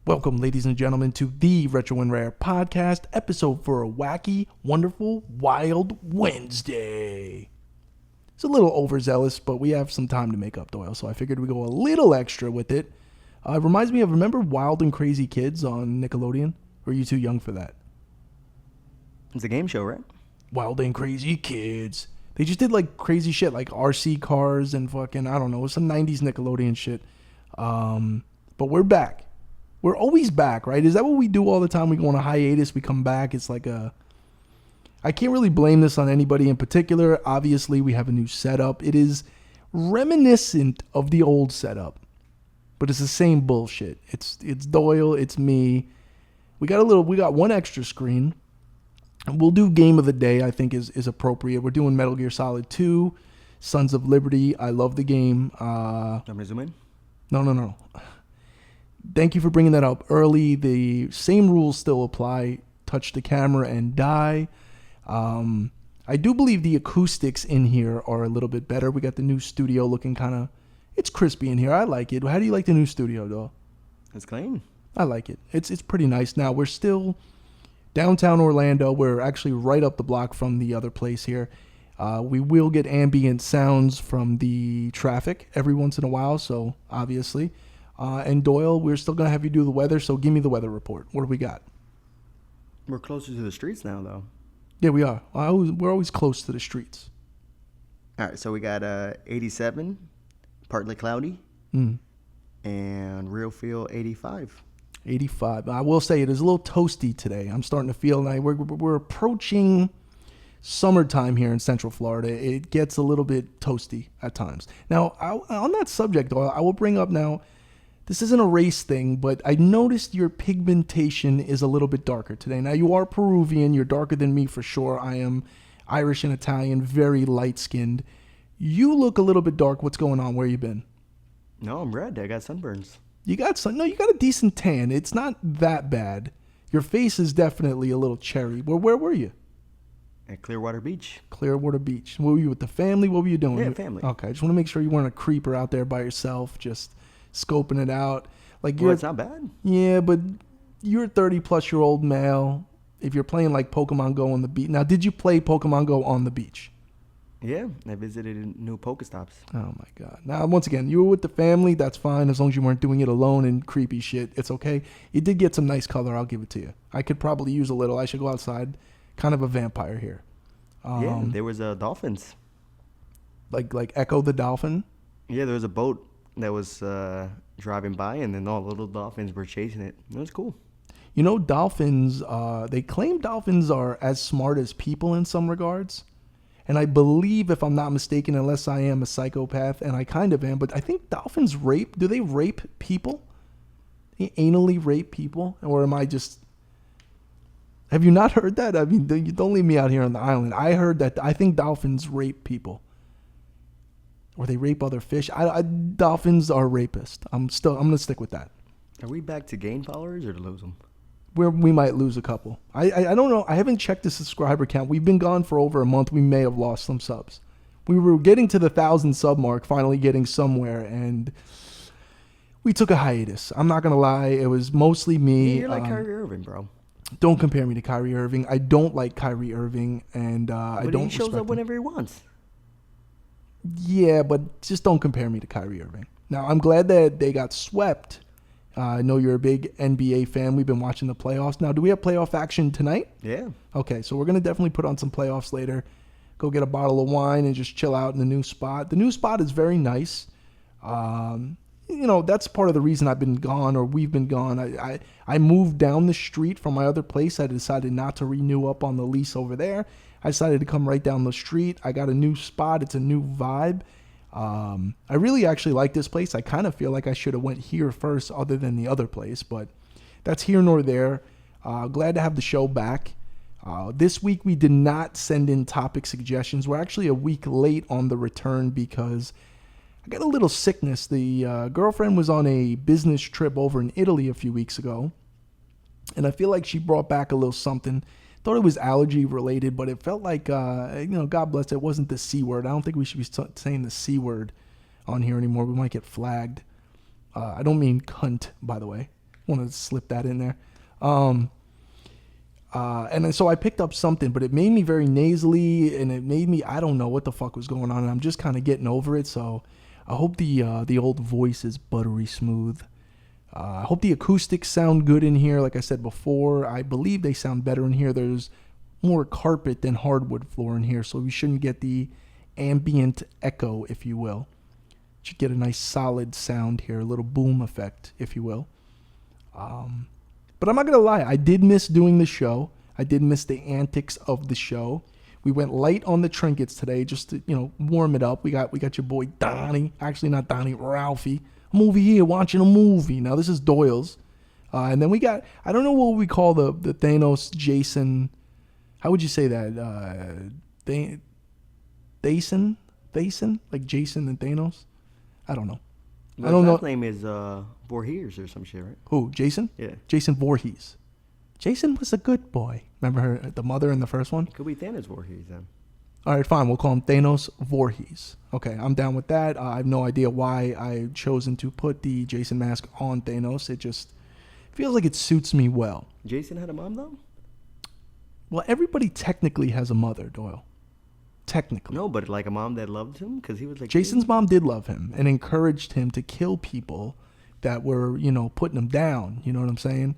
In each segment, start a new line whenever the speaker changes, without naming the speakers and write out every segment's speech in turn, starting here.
Welcome, ladies and gentlemen, to the Retro and Rare podcast episode for a wacky, wonderful, wild Wednesday. It's a little overzealous, but we have some time to make up, Doyle, so I figured we'd go a little extra with it. It reminds me of, remember Wild and Crazy Kids on Nickelodeon? Or are you too young for that?
It's a game show, right?
Wild and Crazy Kids. They just did like crazy shit, like RC cars and fucking, I don't know, some 90s Nickelodeon shit. But we're back. We're always back, right? Is that what we do all the time? We go on a hiatus, we come back. It's like I can't really blame this on anybody in particular. Obviously, we have a new setup. It is reminiscent of the old setup, but it's the same bullshit. It's Doyle, it's me. We got one extra screen. We'll do Game of the Day, I think is appropriate. We're doing Metal Gear Solid 2, Sons of Liberty. I love the game.
I'm going to zoom in?
No. Thank you for bringing that up early. The same rules still apply. Touch the camera and die. I do believe the acoustics in here are a little bit better. We got the new studio looking kind of... It's crispy in here. I like it. How do you like the new studio, though?
It's clean.
I like it. It's pretty nice. Now, we're still downtown Orlando. We're actually right up the block from the other place here. We will get ambient sounds from the traffic every once in a while, so obviously... and Doyle, we're still going to have you do the weather, so give me the weather report. What do we got?
We're closer to the streets now, though.
Yeah, we are. We're always close to the streets.
All right, so we got 87, partly cloudy, and real feel 85.
85. I will say it is a little toasty today. I'm starting to feel like we're approaching summertime here in Central Florida. It gets a little bit toasty at times. Now, on that subject, Doyle, I will bring up now... This isn't a race thing, but I noticed your pigmentation is a little bit darker today. Now, you are Peruvian. You're darker than me for sure. I am Irish and Italian, very light-skinned. You look a little bit dark. What's going on? Where you been?
No, I'm red. I got sunburns.
You got a decent tan. It's not that bad. Your face is definitely a little cherry. Where were you?
At Clearwater Beach.
Clearwater Beach. Were you with the family? What were you doing?
Yeah, family.
Okay, I just want to make sure you weren't a creeper out there by yourself, just... scoping it out.
It's not bad.
Yeah, but you're a 30-plus-year-old male. If you're playing like Pokemon Go on the beach. Now, did you play Pokemon Go on the beach?
Yeah, I visited new Pokestops.
Oh, my God. Now, once again, you were with the family. That's fine. As long as you weren't doing it alone and creepy shit, it's okay. You did get some nice color. I'll give it to you. I could probably use a little. I should go outside. Kind of a vampire here.
Yeah, there was dolphins.
Like Echo the Dolphin?
Yeah, there was a boat that was driving by, and then all the little dolphins were chasing it. It was cool.
You know, dolphins, they claim dolphins are as smart as people in some regards. And I believe, if I'm not mistaken, unless I am a psychopath, and I kind of am, but I think dolphins rape. Do they rape people? They anally rape people? Or am I just... Have you not heard that? I mean, don't leave me out here on the island. I heard that. I think dolphins rape people. Or they rape other fish. Dolphins are rapists. I'm going to stick with that.
Are we back to gain followers or to lose them?
We might lose a couple. I don't know. I haven't checked the subscriber count. We've been gone for over a month. We may have lost some subs. We were getting to the 1,000 sub mark, finally getting somewhere, and we took a hiatus. I'm not going to lie. It was mostly me.
Yeah, you're like Kyrie Irving, bro.
Don't compare me to Kyrie Irving. I don't like Kyrie Irving, and I don't respect him.
But he shows up whenever he wants.
Yeah, but just don't compare me to Kyrie Irving. Now, I'm glad that they got swept. I know you're a big NBA fan. We've been watching the playoffs. Now, do we have playoff action tonight?
Yeah. Okay,
so we're going to definitely put on some playoffs later. Go get a bottle of wine and just chill out in the new spot. The new spot is very nice. That's part of the reason I've been gone, or we've been gone. I moved down the street from my other place. I decided not to renew up on the lease over there. I decided to come right down the street. I got a new spot. It's a new vibe. I really actually like this place. I kind of feel like I should have went here first other than the other place, but that's here nor there. Glad to have the show back. This week we did not send in topic suggestions. We're actually a week late on the return because I got a little sickness. The girlfriend was on a business trip over in Italy a few weeks ago, and I feel like she brought back a little something. Thought it was allergy related, but it felt like, God bless it wasn't the C word. I don't think we should be saying the C word on here anymore. We might get flagged. I don't mean cunt, by the way. Wanted to slip that in there. And then so I picked up something, but it made me very nasally, and it made me, I don't know what the fuck was going on, and I'm just kind of getting over it. So I hope the old voice is buttery smooth. I hope the acoustics sound good in here. Like I said before, I believe they sound better in here. There's more carpet than hardwood floor in here, so we shouldn't get the ambient echo, if you will. Should get a nice solid sound here, a little boom effect, if you will. But I'm not gonna lie, I did miss doing the show. I did miss the antics of the show. We went light on the trinkets today, just to warm it up. We got your boy Donnie, actually not Donnie, Ralphie. I'm over here watching a movie. Now this is Doyle's, and then we got, I don't know what we call the Thanos Jason. How would you say that? Thason, like Jason and Thanos. I don't know.
His
I don't know.
last name is Voorhees or some shit, right?
Who? Jason?
Yeah.
Jason Voorhees. Jason was a good boy. Remember her, the mother in the first one?
Could be Thanos Voorhees then.
All right, fine. We'll call him Thanos Voorhees. Okay, I'm down with that. I have no idea why I've chosen to put the Jason mask on Thanos. It just feels like it suits me well.
Jason had a mom, though?
Well, everybody technically has a mother, Doyle. Technically.
No, but like a mom that loved him? Because he was like...
Jason's mom did love him and encouraged him to kill people that were, putting him down. You know what I'm saying?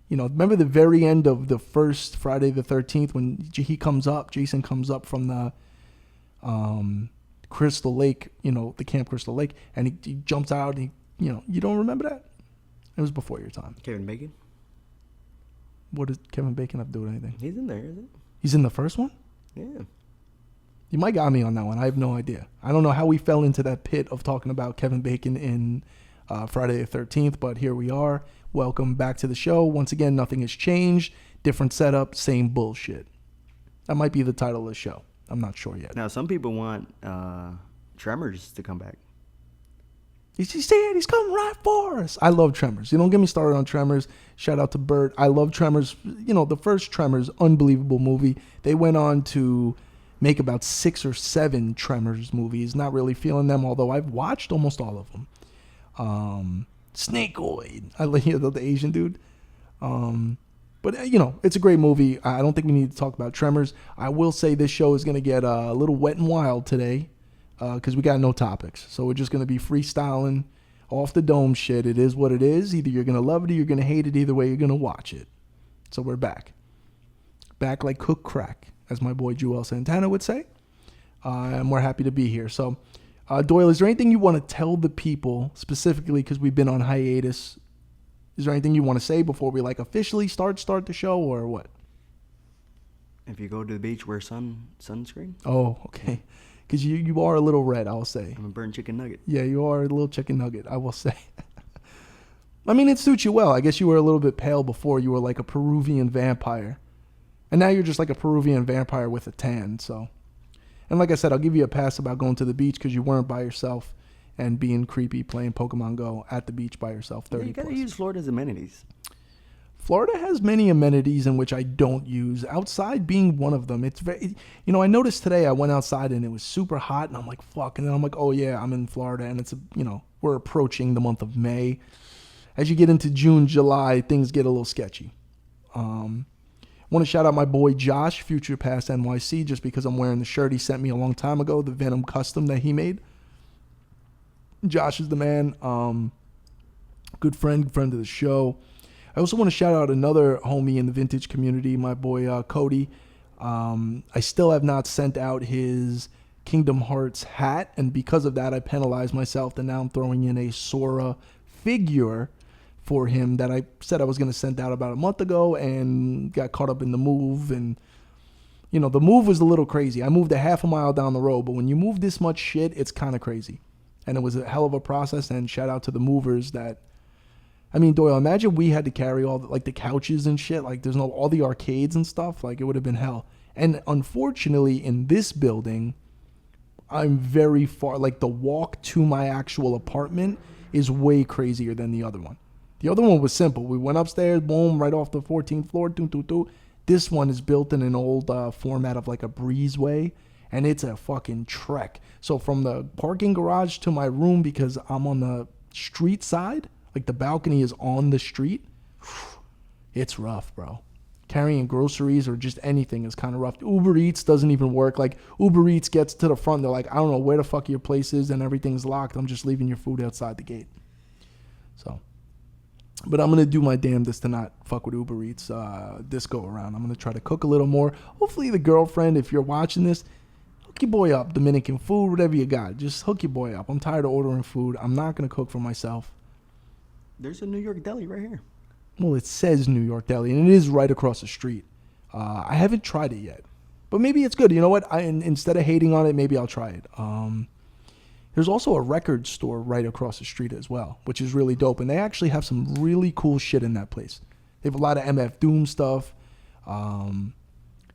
Remember the very end of the first Friday the 13th when Jason comes up from the Crystal Lake, the Camp Crystal Lake, and he jumps out and you don't remember that? It was before your time.
Kevin Bacon?
What does Kevin Bacon have to do with anything?
He's in there, isn't he?
He's in the first one?
Yeah.
You might got me on that one. I have no idea. I don't know how we fell into that pit of talking about Kevin Bacon in Friday the 13th, but here we are. Welcome back to the show. Once again, nothing has changed. Different setup, same bullshit. That might be the title of the show. I'm not sure yet.
Now, some people want Tremors to come back.
He's coming right for us. I love Tremors. You don't get me started on Tremors. Shout out to Bert. I love Tremors. The first Tremors, unbelievable movie. They went on to make about 6 or 7 Tremors movies. Not really feeling them, although I've watched almost all of them. Snakeoid. I like the Asian dude. But it's a great movie. I don't think we need to talk about Tremors. I will say this show is going to get a little wet and wild today because we got no topics. So we're just going to be freestyling off the dome shit. It is what it is. Either you're going to love it or you're going to hate it. Either way, you're going to watch it. So we're back. Back like cook crack, as my boy Joel Santana would say. And we're happy to be here. So, Doyle, is there anything you want to tell the people, specifically because we've been on hiatus? Is there anything you want to say before we officially start the show, or what?
If you go to the beach, wear sunscreen.
Oh, okay. Because you are a little red, I'll say.
I'm a burnt chicken nugget.
Yeah, you are a little chicken nugget, I will say. I mean, it suits you well. I guess you were a little bit pale before. You were like a Peruvian vampire. And now you're just like a Peruvian vampire with a tan, so... And like I said, I'll give you a pass about going to the beach because you weren't by yourself and being creepy playing Pokemon Go at the beach by yourself. 30
you got to
plus.
use Florida's amenities.
Florida has many amenities in which I don't use, outside being one of them. It's very, I noticed today I went outside and it was super hot and I'm like, fuck. And then I'm like, oh yeah, I'm in Florida and it's, we're approaching the month of May. As you get into June, July, things get a little sketchy. Want to shout out my boy Josh, Future Past NYC, just because I'm wearing the shirt he sent me a long time ago, the Venom custom that he made. Josh is the man. Good friend of the show. I also want to shout out another homie in the vintage community, my boy Cody. I still have not sent out his Kingdom Hearts hat, and because of that, I penalized myself, and now I'm throwing in a Sora figure for him that I said I was going to send out about a month ago and got caught up in the move. And, the move was a little crazy. I moved a half a mile down the road, but when you move this much shit, it's kind of crazy. And it was a hell of a process, and shout out to the movers that, Doyle, imagine we had to carry all the couches and shit. There's all the arcades and stuff. It would have been hell. And unfortunately, in this building, I'm very far. The walk to my actual apartment is way crazier than the other one. The other one was simple. We went upstairs, boom, right off the 14th floor. Doo, doo, doo. This one is built in an old format of a breezeway, and it's a fucking trek. So from the parking garage to my room, because I'm on the street side, the balcony is on the street, It's rough, bro. Carrying groceries or just anything is kind of rough. Uber Eats doesn't even work. Like, Uber Eats gets to the front. They're like, I don't know where the fuck your place is, and everything's locked. I'm just leaving your food outside the gate. So, but I'm going to do my damnedest to not fuck with Uber Eats this go around. I'm going to try to cook a little more. Hopefully the girlfriend, if you're watching this, hook your boy up. Dominican food, whatever you got. Just hook your boy up. I'm tired of ordering food. I'm not going to cook for myself.
There's a New York deli right here.
Well, it says New York Deli, and it is right across the street. I haven't tried it yet, but maybe it's good. You know what? Instead of hating on it, maybe I'll try it. There's also a record store right across the street as well, which is really dope, and they actually have some really cool shit in that place. They have a lot of MF Doom stuff.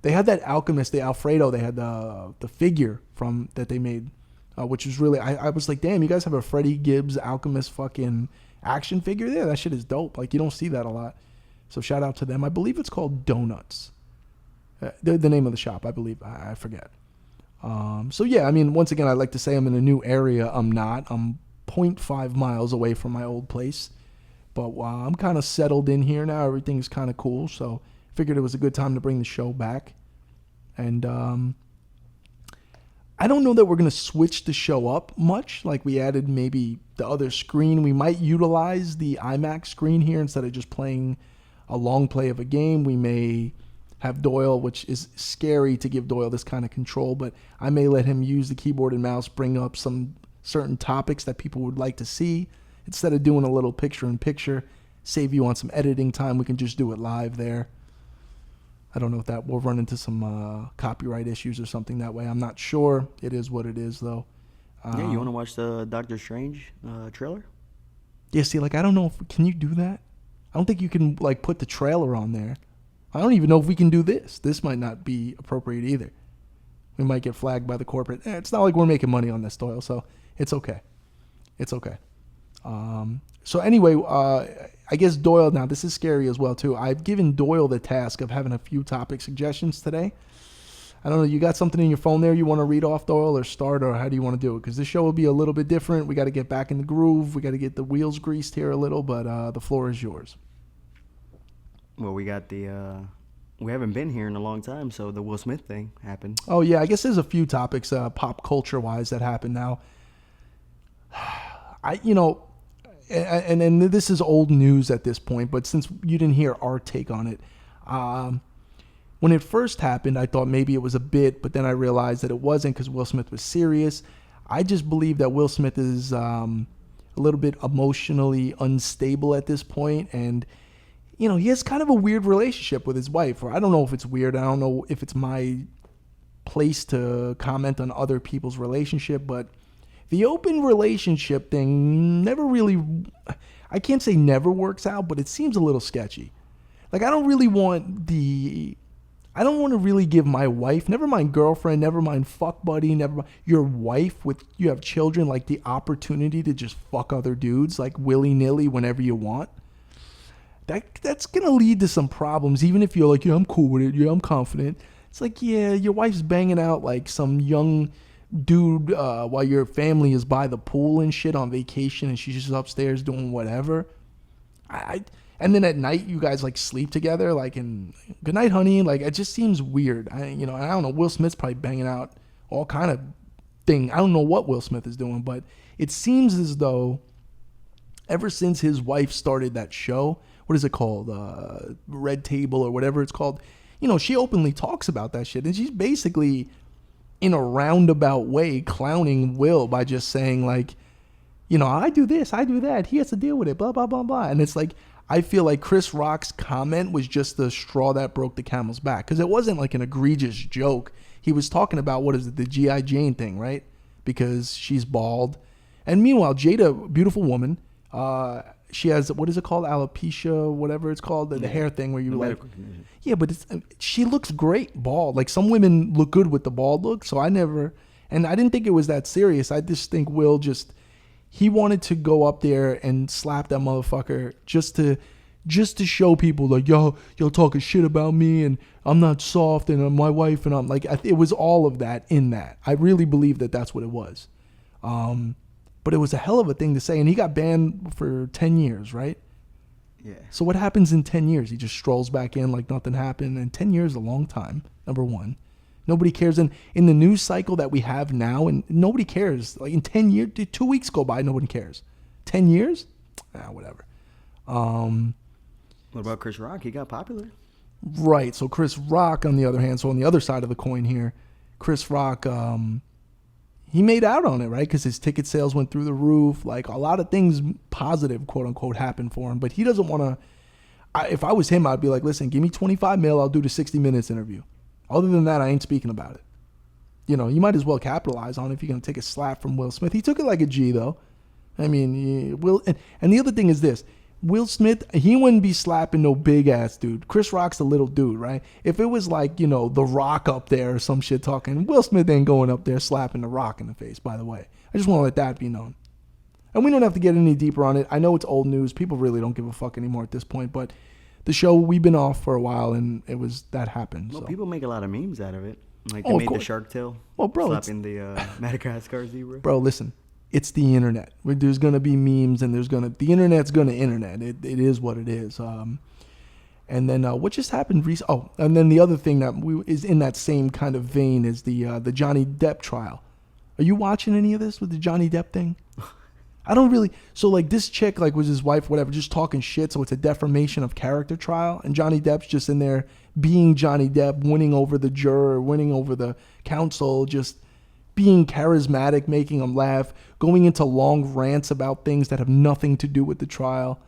They had that Alchemist, the Alfredo. They had the figure from that they made, which was really. I was like, damn, you guys have a Freddie Gibbs Alchemist fucking action figure there. That shit is dope. Like, you don't see that a lot. So shout out to them. I believe it's called Donuts. The name of the shop, I believe. I forget. So yeah, I mean, once again, I like to say I'm in a new area. I'm not. I'm 0.5 miles away from my old place. But I'm kind of settled in here now. Everything's kind of cool. So figured it was a good time to bring the show back. And I don't know that we're going to switch the show up much. Like, we added maybe the other screen. We might utilize the IMAX screen here instead of just playing a long play of a game. We may have Doyle, which is scary to give Doyle this kind of control, but I may let him use the keyboard and mouse, bring up some certain topics that people would like to see. Instead of doing a little picture-in-picture, save you on some editing time, we can just do it live there. I don't know if that will run into some copyright issues or something that way. I'm not sure. It is what it is, though.
Yeah, you want to watch the Doctor Strange trailer?
Yeah, see, like, I don't know if... Can you do that? I don't think you can, like, put the trailer on there. I don't even know if we can do this. This might not be appropriate either. We might get flagged by the corporate. It's not like we're making money on this, Doyle, so it's okay. It's okay. So anyway, I guess Doyle, now this is scary as well too. I've given Doyle the task of having a few topic suggestions today. I don't know, you got something in your phone there you want to read off, Doyle, or start, or how do you want to do it? Because this show will be a little bit different. We got to get back in the groove. We got to get the wheels greased here a little, but the floor is yours.
Well, we got we haven't been here in a long time, so the Will Smith thing happened.
Oh yeah, I guess there's a few topics pop culture wise that happen now. And this is old news at this point, but since you didn't hear our take on it, when it first happened, I thought maybe it was a bit, but then I realized that it wasn't because Will Smith was serious. I just believe that Will Smith is a little bit emotionally unstable at this point, and he has kind of a weird relationship with his wife. Or I don't know if it's weird. I don't know if it's my place to comment on other people's relationship, but the open relationship thing never really, I can't say never works out, but it seems a little sketchy. Like, I don't want to really give my wife, never mind girlfriend, never mind fuck buddy, never mind your wife you have children, like, the opportunity to just fuck other dudes, like, willy-nilly whenever you want. That's going to lead to some problems, even if you're like, yeah, I'm cool with it, yeah, I'm confident. It's like, yeah, your wife's banging out, like, some young dude while your family is by the pool and shit on vacation, and she's just upstairs doing whatever. And then at night you guys like sleep together, like, and good night, honey. Like, it just seems weird. I don't know. Will Smith's probably banging out all kind of thing. I don't know what Will Smith is doing, but it seems as though ever since his wife started that show, what is it called? Red Table or whatever it's called. She openly talks about that shit, and she's basically, in a roundabout way, clowning Will by just saying, like, I do this, I do that, he has to deal with it, blah, blah, blah, blah. And it's like, I feel like Chris Rock's comment was just the straw that broke the camel's back, because it wasn't like an egregious joke. He was talking about, what is it, the G.I. Jane thing, right? Because she's bald. And meanwhile, Jada, beautiful woman, she has, what is it called? Alopecia, whatever it's called, the hair thing where you like, yeah, but she looks great bald. Like, some women look good with the bald look. So I didn't think it was that serious. I just think Will he wanted to go up there and slap that motherfucker just to show people, like, y'all talking shit about me and I'm not soft and my wife, and I'm like, it was all of that in that. I really believe that that's what it was. But it was a hell of a thing to say, and he got banned for 10 years, right?
Yeah.
So what happens in 10 years? He just strolls back in like nothing happened. And 10 years is a long time, number one. Nobody cares. And in the news cycle that we have now, and nobody cares. Like in 10 years, 2 weeks go by, nobody cares. 10 years? Whatever.
What about Chris Rock? He got popular.
Right. So Chris Rock, on the other hand, so on the other side of the coin here, Chris Rock, he made out on it, right? Because his ticket sales went through the roof. Like a lot of things positive, quote unquote, happened for him. But he doesn't want to. If I was him, I'd be like, listen, give me 25 mil. I'll do the 60 Minutes interview. Other than that, I ain't speaking about it. You know, you might as well capitalize on it if you're going to take a slap from Will Smith. He took it like a G, though. I mean, and the other thing is this. Will Smith, he wouldn't be slapping no big ass dude. Chris Rock's a little dude, right? If it was like, you know, The Rock up there or some shit talking, Will Smith ain't going up there slapping The Rock in the face, by the way. I just want to let that be known. And we don't have to get any deeper on it. I know it's old news. People really don't give a fuck anymore at this point, but the show, we've been off for a while, and that happened.
Well,
so.
people make a lot of memes out of it. Like they made the shark tail.
Well, bro,
slapping the Madagascar zebra.
Bro, listen. It's the internet. There's going to be memes, and the internet's going to internet. It is what it is. And then what just happened recently? Oh, and then the other thing that is in that same kind of vein is the Johnny Depp trial. Are you watching any of this with the Johnny Depp thing? I don't really. So like this chick like was his wife, whatever, just talking shit. So it's a defamation of character trial, and Johnny Depp's just in there being Johnny Depp, winning over the juror, winning over the counsel, just being charismatic, making them laugh, going into long rants about things that have nothing to do with the trial.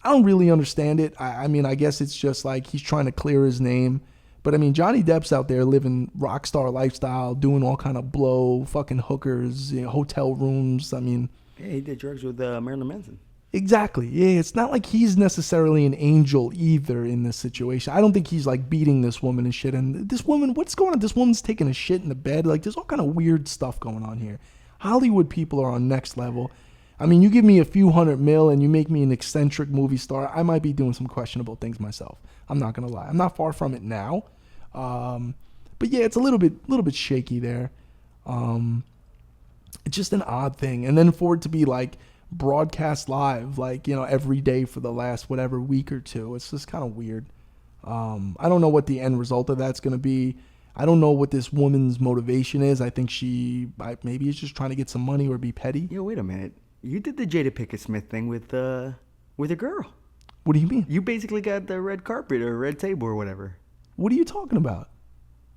I don't really understand it. I mean, I guess it's just like he's trying to clear his name. But I mean, Johnny Depp's out there living rock star lifestyle, doing all kind of blow, fucking hookers, hotel rooms. I mean,
yeah, he did drugs with Marilyn Manson.
Exactly. Yeah, it's not like he's necessarily an angel either in this situation. I don't think he's like beating this woman and shit. And this woman, what's going on? This woman's taking a shit in the bed. Like there's all kind of weird stuff going on here. Hollywood people are on next level. I mean, you give me a few $100 million and you make me an eccentric movie star, I might be doing some questionable things myself. I'm not going to lie. I'm not far from it now. But yeah, it's a little bit shaky there. It's just an odd thing. And then for it to be like broadcast live, like, you know, every day for the last whatever week or two, it's just kind of weird. I don't know what the end result of that's going to be. I don't know what this woman's motivation is. I think she maybe is just trying to get some money or be petty.
Yo, wait a minute. You did the Jada Pinkett Smith thing with a girl.
What do you mean?
You basically got the red carpet or red table or whatever.
What are you talking about?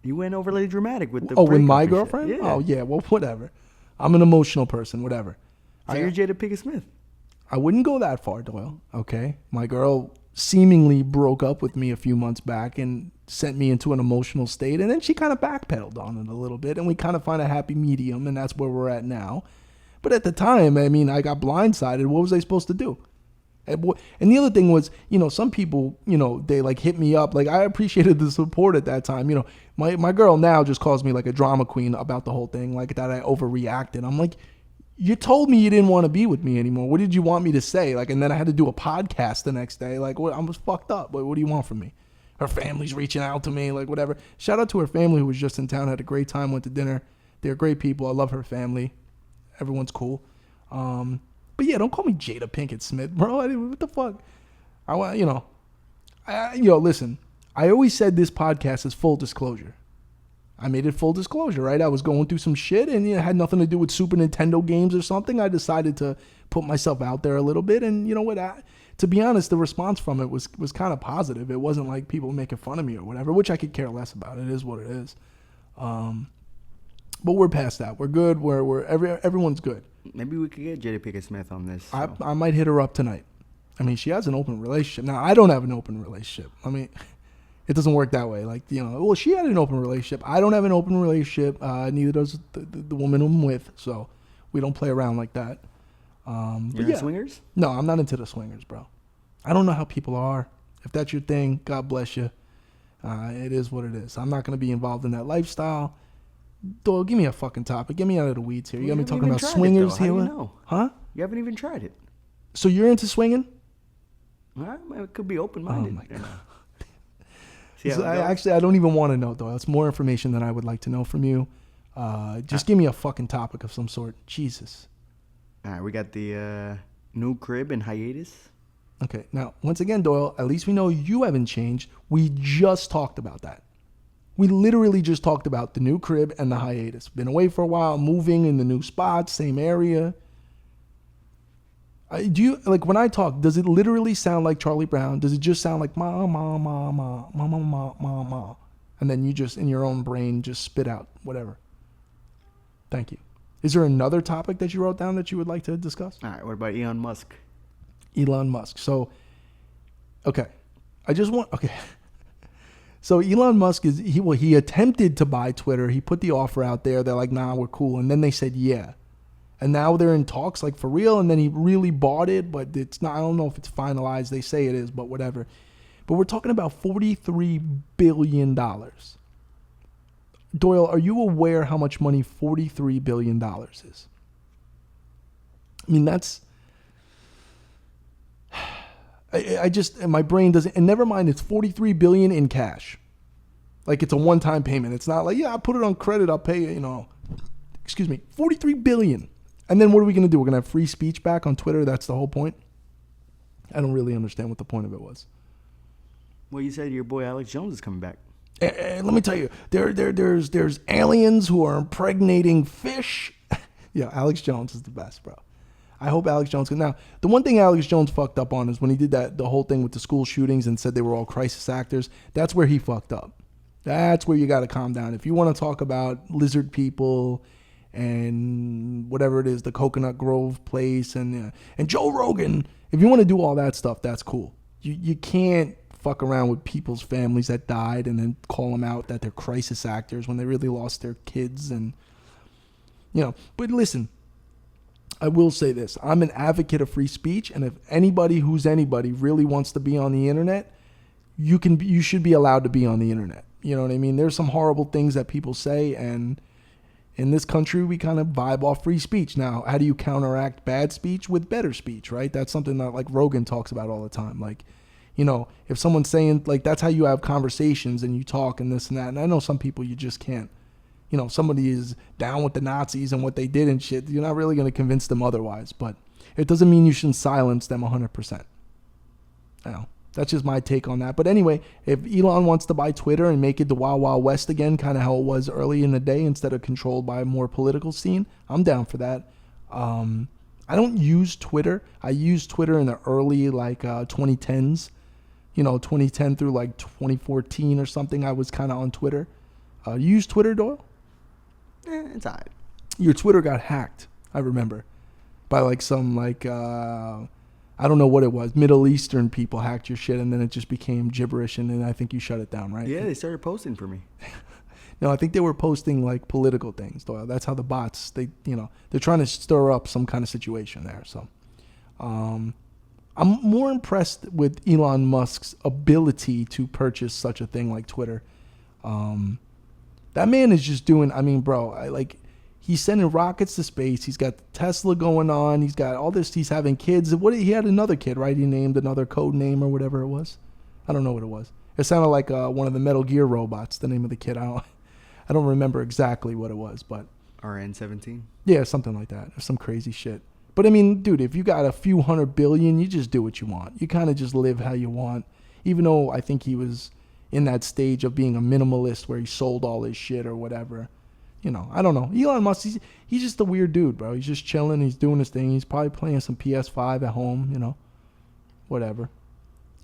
You went overly dramatic with the
with my
breakup and
girlfriend?
shit. Yeah.
Oh, yeah. Well, whatever. I'm an emotional person. Whatever.
So you're Jada Pinkett Smith.
I wouldn't go that far, Doyle. Okay? My girl seemingly broke up with me a few months back and sent me into an emotional state, and then she kind of backpedaled on it a little bit, and we kind of find a happy medium, and that's where we're at now. But at the time, I mean, I got blindsided. What was I supposed to do? And the other thing was, you know, some people, you know, they like hit me up. Like, I appreciated the support at that time. You know, my girl now just calls me like a drama queen about the whole thing, like that I overreacted. I'm like, you told me you didn't want to be with me anymore. What did you want me to say? Like, and then I had to do a podcast the next day. Like, I was fucked up. What do you want from me? Her family's reaching out to me, like whatever. Shout out to her family who was just in town, had a great time, went to dinner. They're great people. I love her family. Everyone's cool. But yeah, don't call me Jada Pinkett Smith, bro. What the fuck? Listen, I always said this podcast is full disclosure. I made it full disclosure, right? I was going through some shit and it had nothing to do with Super Nintendo games or something. I decided to put myself out there a little bit. And you know what? To be honest, the response from it was kind of positive. It wasn't like people making fun of me or whatever, which I could care less about. It is what it is. But we're past that. We're good. Everyone's good.
Maybe we could get Jada Pinkett Smith on this. So.
I might hit her up tonight. I mean, she has an open relationship. Now, I don't have an open relationship. I mean, it doesn't work that way. Like, you know, well, she had an open relationship. I don't have an open relationship. Neither does the woman I'm with. So we don't play around like that.
You're in swingers?
No, I'm not into the swingers, bro. I don't know how people are. If that's your thing, God bless you. It is what it is. I'm not going to be involved in that lifestyle. Doyle, give me a fucking topic. Get me out of the weeds here. You got me talking about swingers here.
How do you know?
Huh?
You haven't even tried it.
So you're into swinging?
It could be open-minded.
Oh, my God. I don't even want to know, Doyle. It's more information than I would like to know from you. Just give me a fucking topic of some sort. Jesus.
All right, we got the new crib in Hiatus.
Okay, now, once again, Doyle, at least we know you haven't changed. We just talked about that. We literally just talked about the new crib and the hiatus. Been away for a while, moving in the new spot, same area. Do you, like, when I talk, does it literally sound like Charlie Brown? Does it just sound like ma, ma, ma, ma, ma, ma, ma, ma, ma? And then you just, in your own brain, just spit out whatever. Thank you. Is there another topic that you wrote down that you would like to discuss?
All right, what about Elon Musk?
Elon Musk. So, okay. Okay. So Elon Musk he attempted to buy Twitter. He put the offer out there. They're like, nah, we're cool. And then they said, yeah. And now they're in talks, like, for real. And then he really bought it, but it's not, I don't know if it's finalized. They say it is, but whatever. But we're talking about $43 billion. Doyle, are you aware how much money $43 billion is? I mean, that's... I just, my brain doesn't, and never mind, it's $43 billion in cash. Like, it's a one-time payment. It's not like, yeah, I'll put it on credit, I'll pay you, excuse me, $43 billion. And then what are we going to do? We're going to have free speech back on Twitter? That's the whole point? I don't really understand what the point of it was.
Well, you said your boy Alex Jones is coming back.
Let me tell you, there's aliens who are impregnating fish. Yeah, Alex Jones is the best, bro. I hope Alex Jones can. Now, the one thing Alex Jones fucked up on is when he did the whole thing with the school shootings and said they were all crisis actors. That's where he fucked up. That's where you got to calm down. If you want to talk about lizard people and whatever it is, the Coconut Grove place and Joe Rogan, if you want to do all that stuff, that's cool. You can't fuck around with people's families that died and then call them out that they're crisis actors when they really lost their kids and But listen. I will say this. I'm an advocate of free speech, and if anybody who's anybody really wants to be on the internet, you should be allowed to be on the internet. You know what I mean? There's some horrible things that people say, and in this country, we kind of vibe off free speech. Now, how do you counteract bad speech with better speech, right? That's something that, like, Rogan talks about all the time. Like, if someone's saying, like, that's how you have conversations and you talk and this and that. And I know some people you just can't. Somebody is down with the Nazis and what they did and shit, you're not really going to convince them otherwise. But it doesn't mean you shouldn't silence them 100%. That's just my take on that. But anyway, if Elon wants to buy Twitter and make it the Wild Wild West again, kind of how it was early in the day instead of controlled by a more political scene, I'm down for that. I don't use Twitter. I used Twitter in the early, 2010s. 2010 through, 2014 or something, I was kind of on Twitter. You use Twitter, Doyle?
It's all right.
Your Twitter got hacked, I remember, by some I don't know what it was. Middle Eastern people hacked your shit, and then it just became gibberish, and then I think you shut it down, right?
Yeah, they started posting for me.
No, I think they were posting political things, Doyle. That's how the bots, they're trying to stir up some kind of situation there. So I'm more impressed with Elon Musk's ability to purchase such a thing like Twitter. That man is just doing, he's sending rockets to space. He's got Tesla going on. He's got all this. He's having kids. He had another kid, right? He named another code name or whatever it was. I don't know what it was. It sounded like one of the Metal Gear robots, the name of the kid. I don't remember exactly what it was, but.
RN-17?
Yeah, something like that. Or some crazy shit. But I mean, dude, if you got a few $100 billion, you just do what you want. You kind of just live how you want. Even though I think he was in that stage of being a minimalist where he sold all his shit or whatever. I don't know. Elon Musk, he's just a weird dude, bro. He's just chilling. He's doing his thing. He's probably playing some PS5 at home, whatever.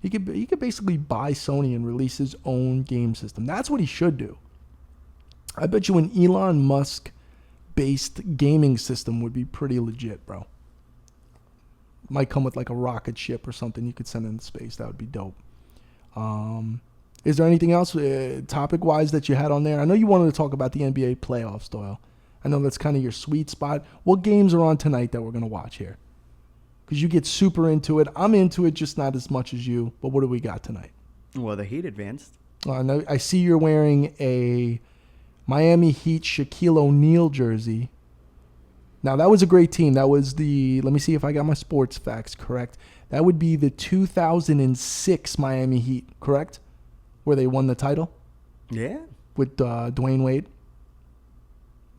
He could basically buy Sony and release his own game system. That's what he should do. I bet you an Elon Musk-based gaming system would be pretty legit, bro. Might come with a rocket ship or something you could send into space. That would be dope. Is there anything else topic-wise that you had on there? I know you wanted to talk about the NBA playoffs, Doyle. I know that's kind of your sweet spot. What games are on tonight that we're going to watch here? Because you get super into it. I'm into it, just not as much as you. But what do we got tonight?
Well, the Heat advanced.
I see you're wearing a Miami Heat Shaquille O'Neal jersey. Now, that was a great team. That was let me see if I got my sports facts correct. That would be the 2006 Miami Heat, correct? Where they won the title?
Yeah.
With Dwayne Wade?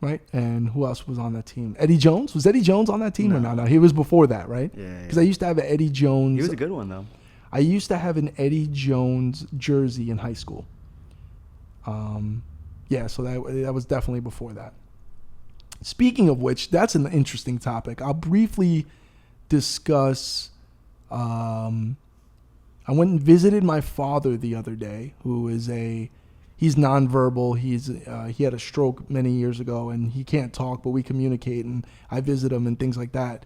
right? And who else was on that team? Eddie Jones? Was Eddie Jones on that team or not? No, he was before that, right?
Yeah.
Because I used to have an Eddie Jones.
He was a good one, though.
I used to have an Eddie Jones jersey in high school. Yeah, so that was definitely before that. Speaking of which, that's an interesting topic. I'll briefly discuss. I went and visited my father the other day, who is he's nonverbal. He had a stroke many years ago, and he can't talk, but we communicate, and I visit him and things like that.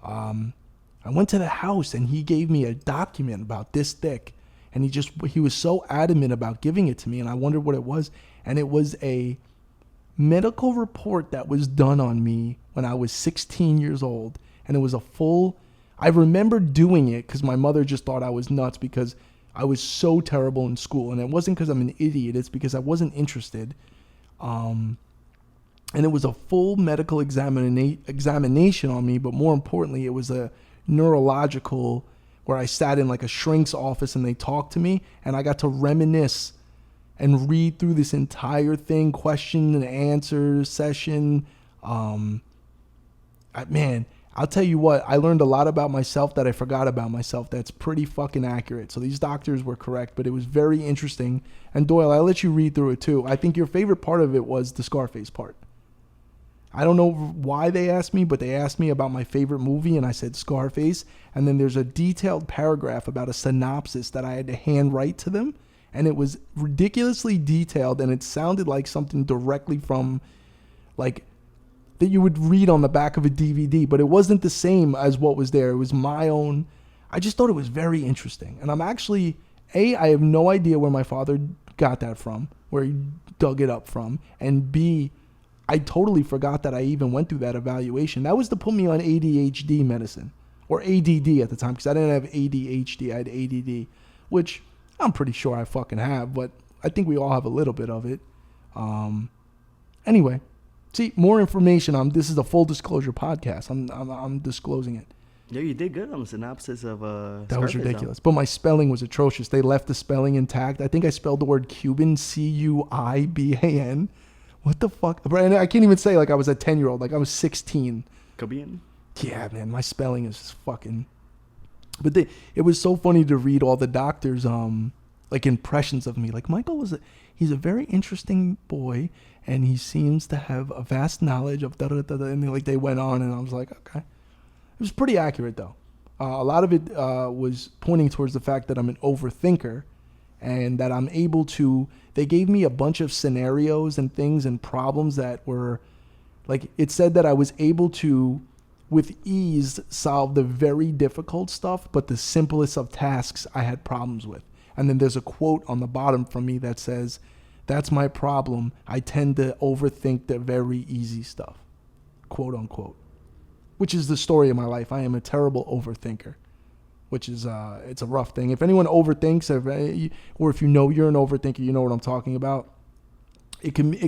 I went to the house, and he gave me a document about this thick, and he was so adamant about giving it to me, and I wondered what it was, and it was a medical report that was done on me when I was 16 years old, and it was I remember doing it because my mother just thought I was nuts because I was so terrible in school, and it wasn't because I'm an idiot, it's because I wasn't interested. And it was a full medical examination on me, but more importantly, it was a neurological where I sat in like a shrink's office and they talked to me, and I got to reminisce and read through this entire thing, question and answer session. Man, I'll tell you what, I learned a lot about myself that I forgot about myself. That's pretty fucking accurate. So these doctors were correct, but it was very interesting. And Doyle, I'll let you read through it too. I think your favorite part of it was the Scarface part. I don't know why they asked me, but they asked me about my favorite movie, and I said Scarface. And then there's a detailed paragraph about a synopsis that I had to hand write to them. And it was ridiculously detailed, and it sounded like something directly from, like, that you would read on the back of a DVD, but it wasn't the same as what was there. It was my own. I just thought it was very interesting. And I'm actually, I have no idea where my father got that from, where he dug it up from. And B, I totally forgot that I even went through that evaluation. That was to put me on ADHD medicine, or ADD at the time, because I didn't have ADHD, I had ADD, which I'm pretty sure I fucking have, but I think we all have a little bit of it. Anyway, see, more information on this is a full disclosure podcast. I'm disclosing it.
Yeah, you did good on the synopsis of
that was ridiculous, but my spelling was atrocious. They left the spelling intact. I think I spelled the word Cuban Cuiban. What the fuck? And I can't even say like I was a 10-year-old. Like I was 16.
Cuban?
Yeah, man, my spelling is just fucking. But it was so funny to read all the doctors' like impressions of me. Like Michael he's a very interesting boy, and he seems to have a vast knowledge of da-da-da-da. And they went on, and I was like, okay. It was pretty accurate, though. A lot of it was pointing towards the fact that I'm an overthinker, and that I'm able to. They gave me a bunch of scenarios and things and problems that were, like, it said that I was able to, with ease, solve the very difficult stuff, but the simplest of tasks I had problems with. And then there's a quote on the bottom from me that says, "That's my problem. I tend to overthink the very easy stuff," quote unquote, which is the story of my life. I am a terrible overthinker, which is, it's a rough thing. If anyone overthinks, or if you know you're an overthinker, you know what I'm talking about. It can be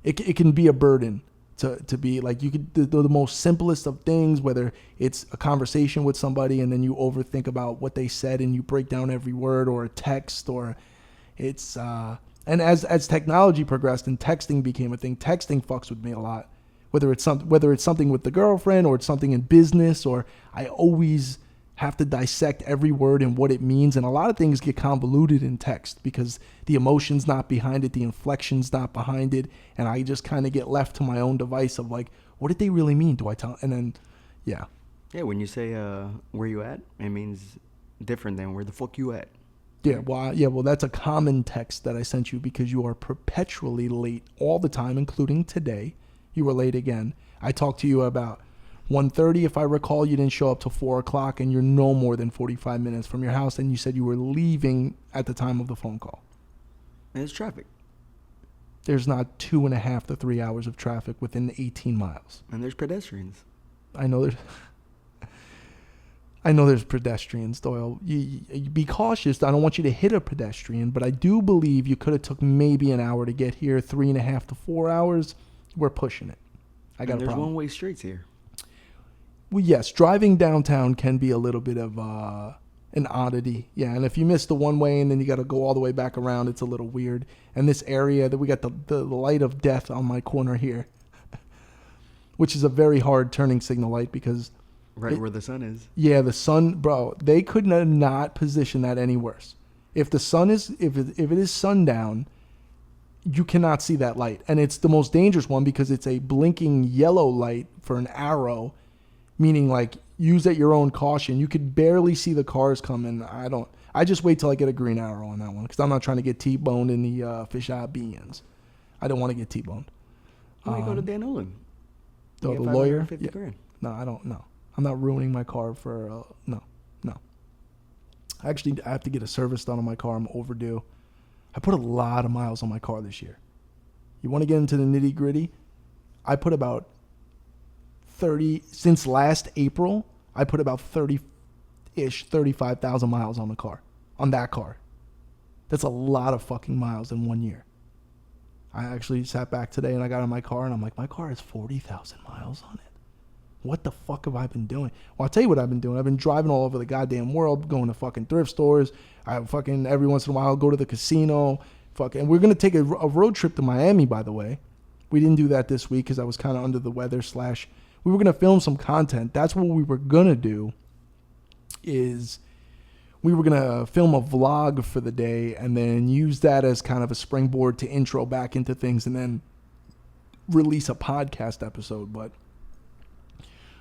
it can be a burden to be like, you could the most simplest of things, whether it's a conversation with somebody and then you overthink about what they said and you break down every word, or a text, or it's and as technology progressed and texting became a thing, texting fucks with me a lot. Whether it's something with the girlfriend, or it's something in business, or I always have to dissect every word and what it means. And a lot of things get convoluted in text because the emotion's not behind it, the inflection's not behind it, and I just kind of get left to my own device of like, what did they really mean? Do I tell? And then, yeah.
Yeah, when you say where you at, it means different than where the fuck you at.
Yeah, well, that's a common text that I sent you because you are perpetually late all the time, including today. You were late again. I talked to you about 1:30, if I recall. You didn't show up till 4 o'clock, and you're no more than 45 minutes from your house, and you said you were leaving at the time of the phone call.
And it's traffic.
There's not 2.5 to 3 hours of traffic within 18 miles.
And there's pedestrians.
I know there's pedestrians, Doyle. You be cautious. I don't want you to hit a pedestrian, but I do believe you could have took maybe an hour to get here. 3.5 to 4 hours. We're pushing it. I got a problem.
There's one-way streets here.
Well, yes, driving downtown can be a little bit of An oddity. Yeah, and if you miss the one way and then you got to go all the way back around, it's a little weird. And this area that we got the light of death on my corner here, which is a very hard turning signal light because
Right where the sun is.
yeah, the sun, bro, they could not position that any worse. If the sun is if it is sundown, you cannot see that light. And it's the most dangerous one because it's a blinking yellow light for an arrow, meaning like use at your own caution. You could barely see the cars coming. I just wait till I get a green arrow on that one because I'm not trying to get T-boned in the fisheye beans. I don't want to get T-boned.
Why you go to Dan Olin?
The lawyer?
$50 grand.
No, I don't know. I'm not ruining my car for, no. I have to get a service done on my car. I'm overdue. I put a lot of miles on my car this year. You want to get into the nitty gritty? I put about 30, since last April, I put about 35,000 miles on that car. That's a lot of fucking miles in 1 year. I actually sat back today and I got in my car and I'm like, my car has 40,000 miles on it. What the fuck have I been doing? Well, I'll tell you what I've been doing. I've been driving all over the goddamn world, going to fucking thrift stores. I fucking every once in a while go to the casino. Fucking, we're going to take a road trip to Miami, by the way. We didn't do that this week because I was kind of under the weather / we were going to film some content. That's what we were going to do is we were going to film a vlog for the day and then use that as kind of a springboard to intro back into things and then release a podcast episode. But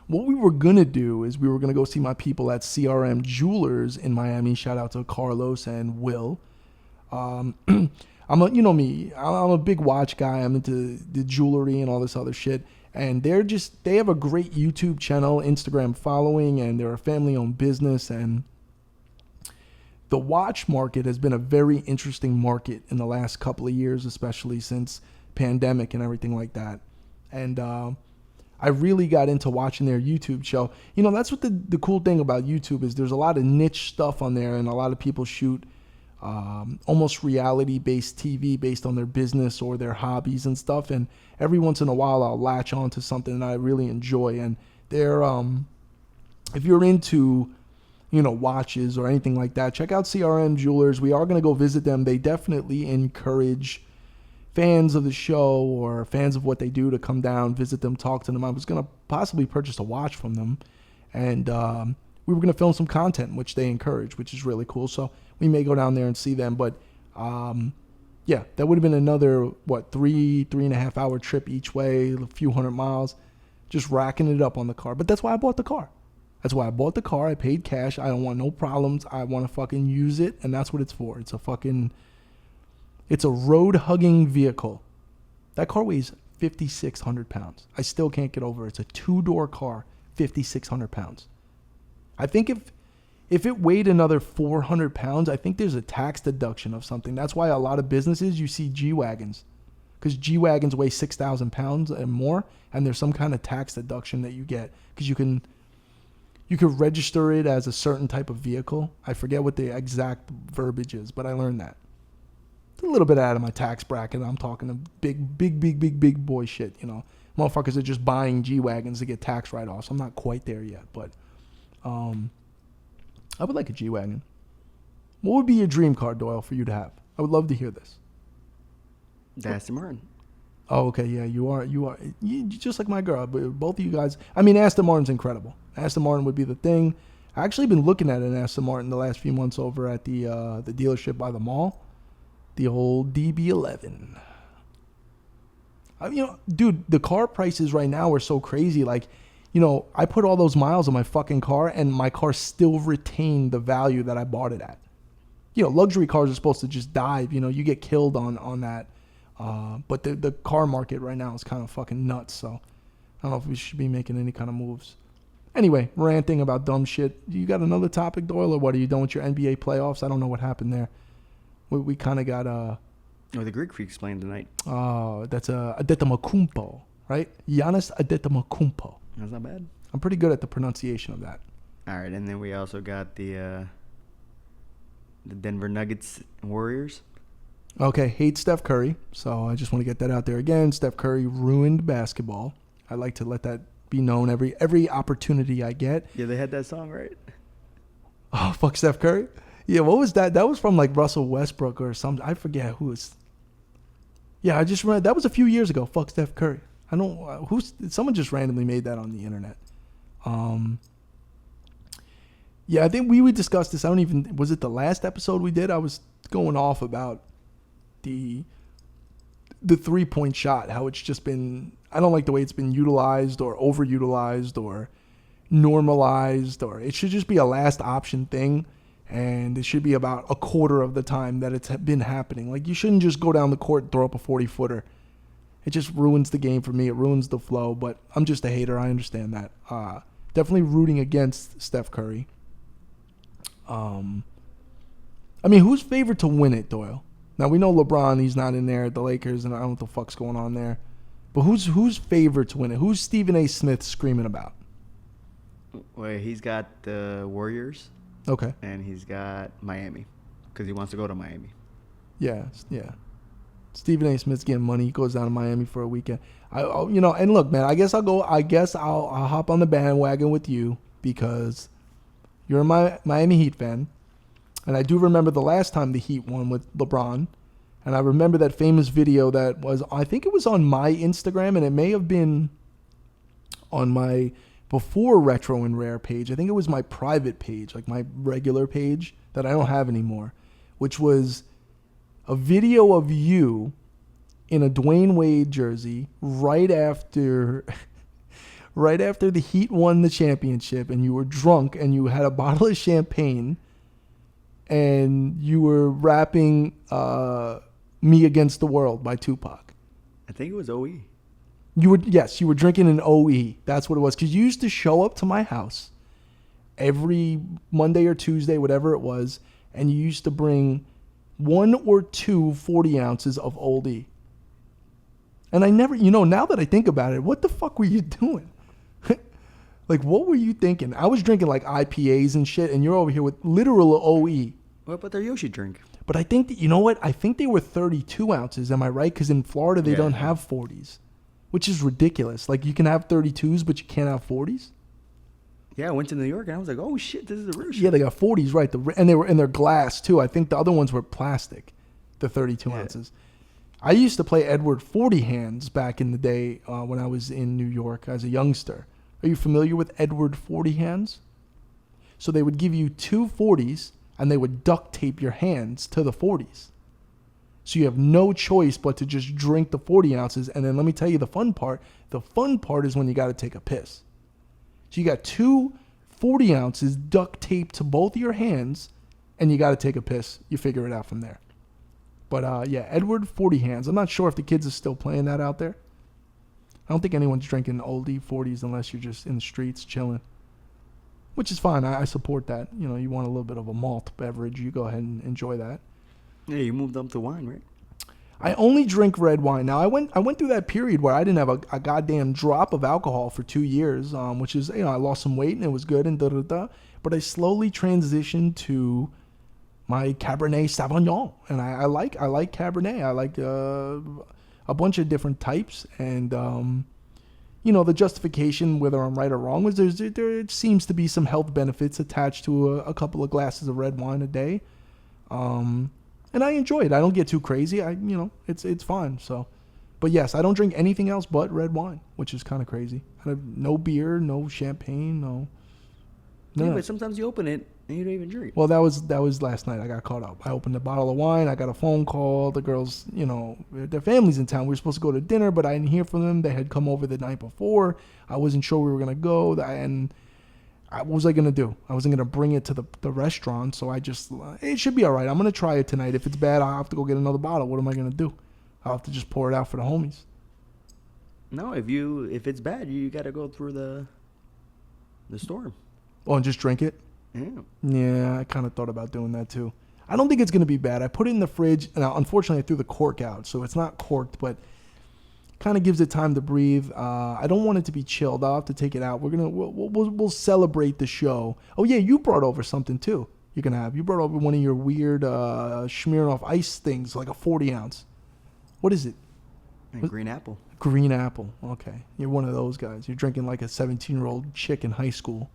what we were going to do is we were going to go see my people at CRM Jewelers in Miami. Shout out to Carlos and Will. You know me, I'm a big watch guy. I'm into the jewelry and all this other shit. And they have a great YouTube channel, Instagram following, and they're a family-owned business. And the watch market has been a very interesting market in the last couple of years, especially since pandemic and everything like that. And I really got into watching their YouTube show. You know, that's what the cool thing about YouTube is. There's a lot of niche stuff on there, and a lot of people shoot almost reality-based TV based on their business or their hobbies and stuff. And every once in a while, I'll latch on to something that I really enjoy. And they're, if you're into, you know, watches or anything like that, check out CRM Jewelers. We are going to go visit them. They definitely encourage fans of the show or fans of what they do to come down, visit them, talk to them. I was going to possibly purchase a watch from them. And we were going to film some content, which they encourage, which is really cool. So we may go down there and see them. But yeah, that would have been another, 3.5 hour trip each way, a few hundred miles, just racking it up on the car. But that's why I bought the car. I paid cash. I don't want no problems. I want to fucking use it. And that's what it's for. It's a road-hugging vehicle. That car weighs 5,600 pounds. I still can't get over it. It's a two-door car, 5,600 pounds. I think if it weighed another 400 pounds, I think there's a tax deduction of something. That's why a lot of businesses, you see G-Wagons. Because G-Wagons weigh 6,000 pounds and more, and there's some kind of tax deduction that you get. Because you can register it as a certain type of vehicle. I forget what the exact verbiage is, but I learned that. A little bit out of my tax bracket. I'm talking to big boy shit, you know. Motherfuckers are just buying G-Wagons to get tax write-offs. I'm not quite there yet, but I would like a G-Wagon. What would be your dream car, Doyle, for you to have? I would love to hear this.
The Aston Martin.
Oh, okay, yeah, you are just like my girl. But both of you guys, I mean, Aston Martin's incredible. Aston Martin would be the thing. I actually been looking at an Aston Martin the last few months over at the dealership by the mall. The old DB11. You know, dude, the car prices right now are so crazy. Like, you know, I put all those miles on my fucking car and my car still retained the value that I bought it at. You know, luxury cars are supposed to just dive. You know, you get killed on that. But the car market right now is kind of fucking nuts. So I don't know if we should be making any kind of moves. Anyway, ranting about dumb shit. You got another topic, Doyle, or what? Are you done with your NBA playoffs? I don't know what happened there. We kind of got
Oh, the Greek Freak's playing tonight.
Oh, that's Adetomakumpo, right? Giannis Adetomakumpo.
That's not bad.
I'm pretty good at the pronunciation of that.
All right, and then we also got the Denver Nuggets Warriors.
Okay, hate Steph Curry, so I just want to get that out there again. Steph Curry ruined basketball. I like to let that be known every opportunity I get.
Yeah, they had that song, right?
Oh, fuck Steph Curry. Yeah, what was that? That was from like Russell Westbrook or something. I forget who was. Yeah, I just remember that was a few years ago. Fuck Steph Curry. I don't who's someone just randomly made that on the internet. Yeah, I think we discussed this. I don't even was it the last episode we did? I was going off about the 3-point shot, how it's just been. I don't like the way it's been utilized or overutilized or normalized, or it should just be a last option thing, and it should be about a quarter of the time that it's been happening. Like, you shouldn't just go down the court and throw up a 40-footer. It just ruins the game for me. It ruins the flow, but I'm just a hater. I understand that. Definitely rooting against Steph Curry. I mean, who's favored to win it, Doyle? Now, we know LeBron, he's not in there at the Lakers, and I don't know what the fuck's going on there. But who's favored to win it? Who's Stephen A. Smith screaming about?
Well, he's got the Warriors.
Okay.
And he's got Miami because he wants to go to Miami.
Yeah. Stephen A. Smith's getting money. He goes down to Miami for a weekend. And look, man, I guess I'll hop on the bandwagon with you because you're a Miami Heat fan. And I do remember the last time the Heat won with LeBron. And I remember that famous video that was, I think it was on my Instagram, and it may have been on my before Retro and Rare page. I think it was my private page, like my regular page that I don't have anymore, which was a video of you in a Dwayne Wade jersey right after the Heat won the championship, and you were drunk and you had a bottle of champagne and you were rapping Me Against the World by Tupac.
I think it was OE.
You were drinking an OE. That's what it was. Because you used to show up to my house every Monday or Tuesday, whatever it was, and you used to bring 1 or 2 40 ounces of Old E. And I never, now that I think about it, what the fuck were you doing? Like, what were you thinking? I was drinking like IPAs and shit, and you're over here with literal OE.
What about their Yoshi drink?
But I think, you know what? I think they were 32 ounces. Am I right? Because in Florida, they don't have 40s. Which is ridiculous. Like, you can have 32s, but you can't have 40s.
Yeah, I went to New York, and I was like, oh, shit, this is the real shit.
Yeah, they got 40s, right. And they were in their glass, too. I think the other ones were plastic, the 32 ounces. I used to play Edward 40 hands back in the day when I was in New York as a youngster. Are you familiar with Edward 40 hands? So they would give you 2 40s, and they would duct tape your hands to the 40s. So you have no choice but to just drink the 40 ounces. And then let me tell you the fun part. The fun part is when you got to take a piss. So you got 2 40 ounces duct taped to both of your hands, and you got to take a piss. You figure it out from there. But Edward 40 hands. I'm not sure if the kids are still playing that out there. I don't think anyone's drinking oldie 40s unless you're just in the streets chilling. Which is fine. I support that. You want a little bit of a malt beverage. You go ahead and enjoy that.
Yeah, you moved up to wine, right?
I only drink red wine. Now, I went through that period where I didn't have a goddamn drop of alcohol for 2 years, which is, I lost some weight and it was good and da-da-da. But I slowly transitioned to my Cabernet Sauvignon. And I like Cabernet. I like a bunch of different types. And, the justification, whether I'm right or wrong, was there seems to be some health benefits attached to a couple of glasses of red wine a day. And I enjoy it. I don't get too crazy. It's fine. So, but yes, I don't drink anything else but red wine, which is kind of crazy. I have no beer, no champagne, no.
Yeah, but sometimes you open it and you don't even drink.
Well, that was last night. I got caught up. I opened a bottle of wine. I got a phone call. The girls, their family's in town. We were supposed to go to dinner, but I didn't hear from them. They had come over the night before. I wasn't sure we were gonna go, and what was I going to do? I wasn't going to bring it to the restaurant, so it should be all right. I'm going to try it tonight. If it's bad, I'll have to go get another bottle. What am I going to do? I'll have to just pour it out for the homies.
No, if it's bad, you got to go through the storm.
Oh, and just drink it?
Yeah.
Yeah, I kind of thought about doing that too. I don't think it's going to be bad. I put it in the fridge, and unfortunately I threw the cork out, so it's not corked, but kind of gives it time to breathe. I don't want it to be chilled. I'll have to take it out. We'll celebrate the show. Oh yeah, you brought over something too. You brought over one of your weird Smirnoff Ice things, like a 40 ounce. What is it?
Green apple.
Green apple. Okay, you're one of those guys. You're drinking like a 17-year-old chick in high school.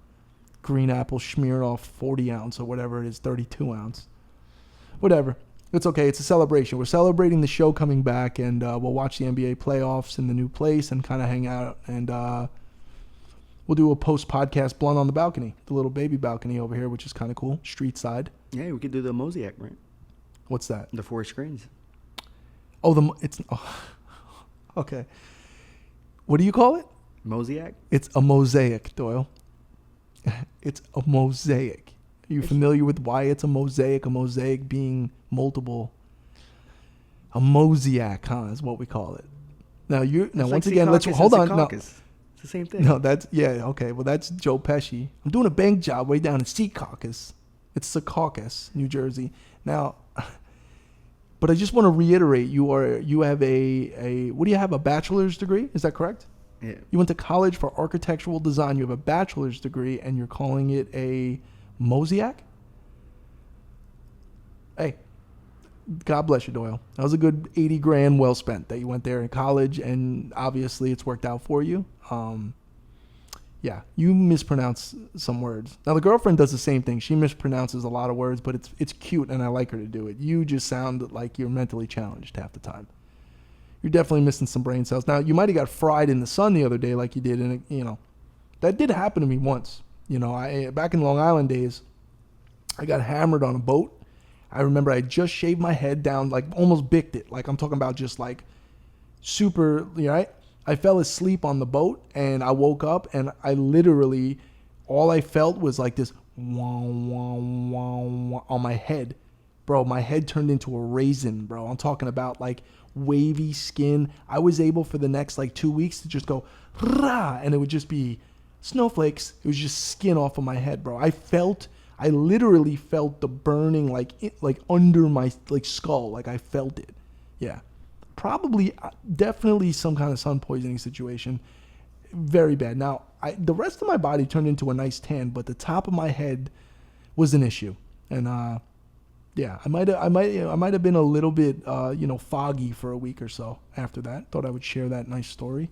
green apple smeared off 40 ounce or whatever it is, 32 ounce. Whatever. It's okay. It's a celebration. We're celebrating the show coming back, and we'll watch the NBA playoffs in the new place and kind of hang out. And we'll do a post-podcast blunt on the balcony, the little baby balcony over here, which is kind of cool. Street side.
Yeah, we could do the mosaic, right?
What's that?
The 4 screens.
Oh, okay. What do you call it?
Mosaic?
It's a mosaic, Doyle. It's a mosaic. Are you familiar with why it's a mosaic? A mosaic being multiple. A mosaic, huh, is what we call it. Now once again, let's hold on. No,
it's the same thing.
No, okay. Well, that's Joe Pesci. I'm doing a bank job way down in Secaucus. It's Secaucus, New Jersey. Now, but I just want to reiterate, you have a what do you have, a bachelor's degree? Is that correct?
Yeah.
You went to college for architectural design. You have a bachelor's degree, and you're calling it a mosaic? Hey, God bless you, Doyle. That was a good 80 grand well spent that you went there in college, and obviously it's worked out for you. Yeah, you mispronounce some words. Now, the girlfriend does the same thing. She mispronounces a lot of words, but it's cute, and I like her to do it. You just sound like you're mentally challenged half the time. You're definitely missing some brain cells. Now, you might have got fried in the sun the other day like you did, and, that did happen to me once. Back in Long Island days, I got hammered on a boat. I remember I just shaved my head down, like almost bicked it. Like I'm talking about just like super, right? I fell asleep on the boat and I woke up and I literally, all I felt was like this wah, wah, wah, wah on my head. Bro, my head turned into a raisin, bro. I'm talking about like wavy skin. I was able for the next like 2 weeks to just go, rah, and it would just be snowflakes. It was just skin off of my head, bro. I literally felt the burning like under my like skull. Like I felt it. Yeah. Probably, definitely some kind of sun poisoning situation. Very bad. Now, the rest of my body turned into a nice tan, but the top of my head was an issue. And yeah, I might have been a little bit foggy for a week or so after that. Thought I would share that nice story.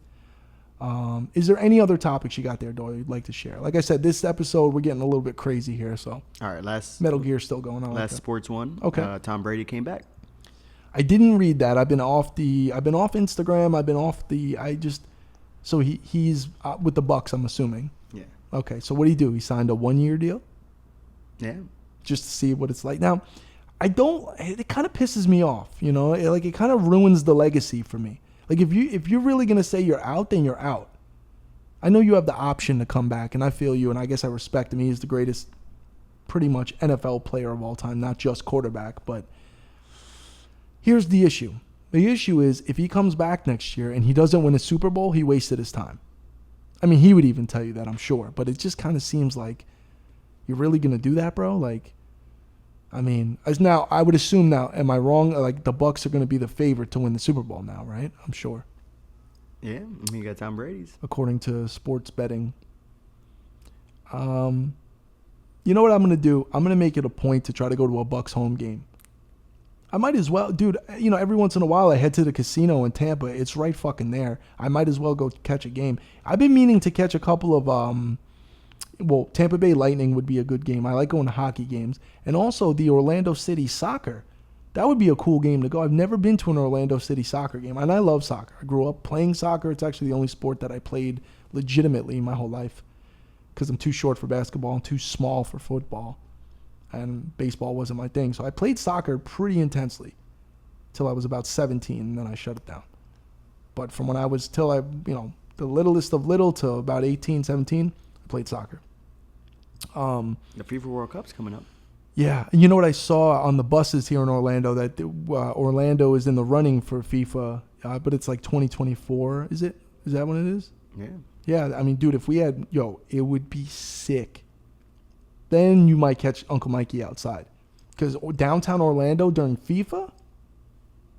Is there any other topics you got there, Doyle, you'd like to share? Like I said, this episode we're getting a little bit crazy here, so.
All right, last
Metal Gear's still going on.
Last sports one.
Okay.
Tom Brady came back.
I didn't read that. I've been off Instagram. So he's with the Bucks, I'm assuming. Yeah. Okay. So what did he do? He signed a 1-year deal?
Yeah.
Just to see what it's like. Now, it kind of pisses me off, it kind of ruins the legacy for me. Like if you're really going to say you're out, then you're out. I know you have the option to come back, and I feel you, and I guess I respect him. He's the greatest pretty much NFL player of all time, not just quarterback, but here's the issue. The issue is if he comes back next year and he doesn't win a Super Bowl, he wasted his time. I mean, he would even tell you that, I'm sure. But it just kind of seems like you're really going to do that, bro? Like, I mean, I would assume now, am I wrong? Like the Bucks are going to be the favorite to win the Super Bowl now, right? I'm sure.
Yeah, I mean, you got Tom Brady's.
According to sports betting. You know what I'm going to do? I'm going to make it a point to try to go to a Bucks home game. I might as well, dude, every once in a while I head to the casino in Tampa. It's right fucking there. I might as well go catch a game. I've been meaning to catch a couple of, Tampa Bay Lightning would be a good game. I like going to hockey games. And also the Orlando City soccer. That would be a cool game to go. I've never been to an Orlando City soccer game. And I love soccer. I grew up playing soccer. It's actually the only sport that I played legitimately my whole life. Because I'm too short for basketball and too small for football. And baseball wasn't my thing. So I played soccer pretty intensely till I was about 17, and then I shut it down. But from when I was the littlest of little to about 18, 17, I played soccer.
The FIFA World Cup's coming up.
Yeah. And you know what I saw on the buses here in Orlando? That Orlando is in the running for FIFA, but it's like 2024. Is it? Is that what it is?
Yeah.
Yeah. I mean, dude, if we had, it would be sick. Then you might catch Uncle Mikey outside. Because downtown Orlando during FIFA,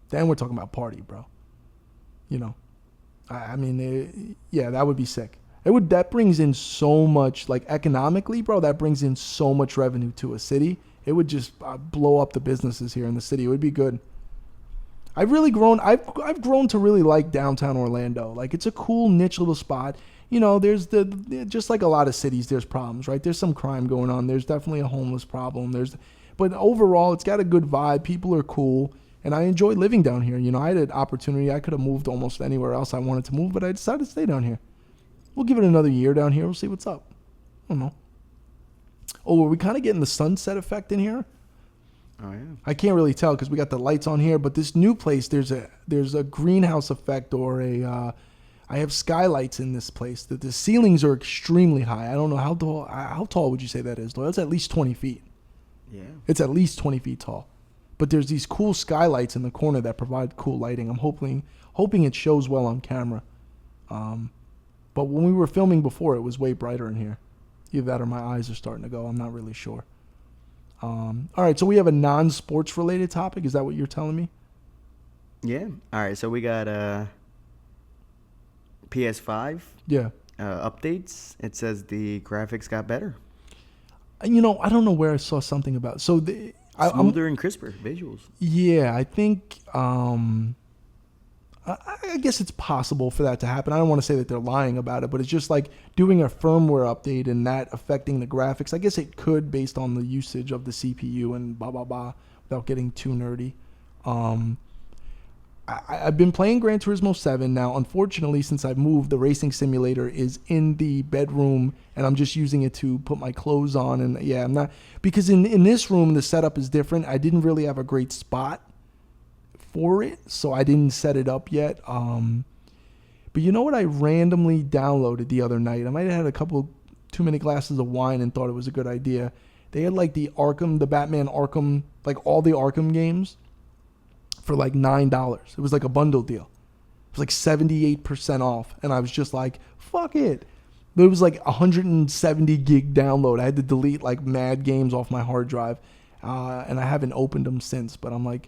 then we're talking about party, bro. I mean, that would be sick. That brings in so much, like economically, bro, that brings in so much revenue to a city. It would just blow up the businesses here in the city. It would be good. I've grown to really like downtown Orlando. Like it's a cool niche little spot. there's just like a lot of cities, there's problems, right? There's some crime going on. There's definitely a homeless problem. But overall, it's got a good vibe. People are cool, and I enjoy living down here. I had an opportunity. I could have moved almost anywhere else I wanted to move, but I decided to stay down here. We'll give it another year down here. We'll see what's up. I don't know. Oh, are we kind of getting the sunset effect in here?
Oh yeah.
I can't really tell because we got the lights on here, but this new place, there's a greenhouse effect or I have skylights in this place. The ceilings are extremely high. I don't know how tall would you say that is, though? That's at least 20 feet.
Yeah.
It's at least 20 feet tall. But there's these cool skylights in the corner that provide cool lighting. I'm hoping it shows well on camera. But when we were filming before, it was way brighter in here. Either that or my eyes are starting to go. I'm not really sure. All right, so we have a non-sports related topic. Is that what you're telling me?
Yeah. All right, so we got PS5 updates. It says the graphics got better.
I don't know where I saw something about. So
smoother and crisper visuals.
Yeah, I think I guess it's possible for that to happen. I don't want to say that they're lying about it, but it's just like doing a firmware update and that affecting the graphics. I guess it could based on the usage of the CPU and blah, blah, blah, without getting too nerdy. I've been playing Gran Turismo 7 now. Unfortunately, since I've moved, the racing simulator is in the bedroom, and I'm just using it to put my clothes on. And yeah, I'm not, because in this room, the setup is different. I didn't really have a great spot for it, so I didn't set it up yet. But you know what I randomly downloaded the other night? I might have had a couple too many glasses of wine and thought it was a good idea. They had like the Batman Arkham, like all the Arkham games for like $9. It was like a bundle deal. It was like 78% off, and I was just like, fuck it. But it was like 170 gig download. I had to delete like mad games off my hard drive, and I haven't opened them since. But I'm like,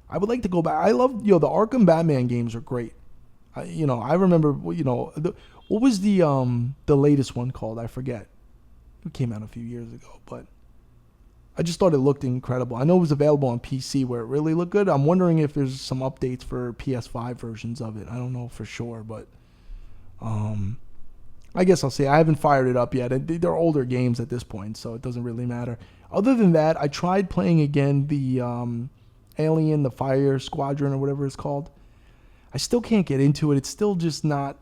I would like to go back. I love, the Arkham Batman games are great. I remember, what was the latest one called? I forget. It came out a few years ago, but I just thought it looked incredible. I know it was available on PC where it really looked good. I'm wondering if there's some updates for PS5 versions of it. I don't know for sure, but I guess I'll see. I haven't fired it up yet. They're older games at this point, so it doesn't really matter. Other than that, I tried playing again the Alien, the Fire Squadron, or whatever it's called. I still can't get into it. It's still just not...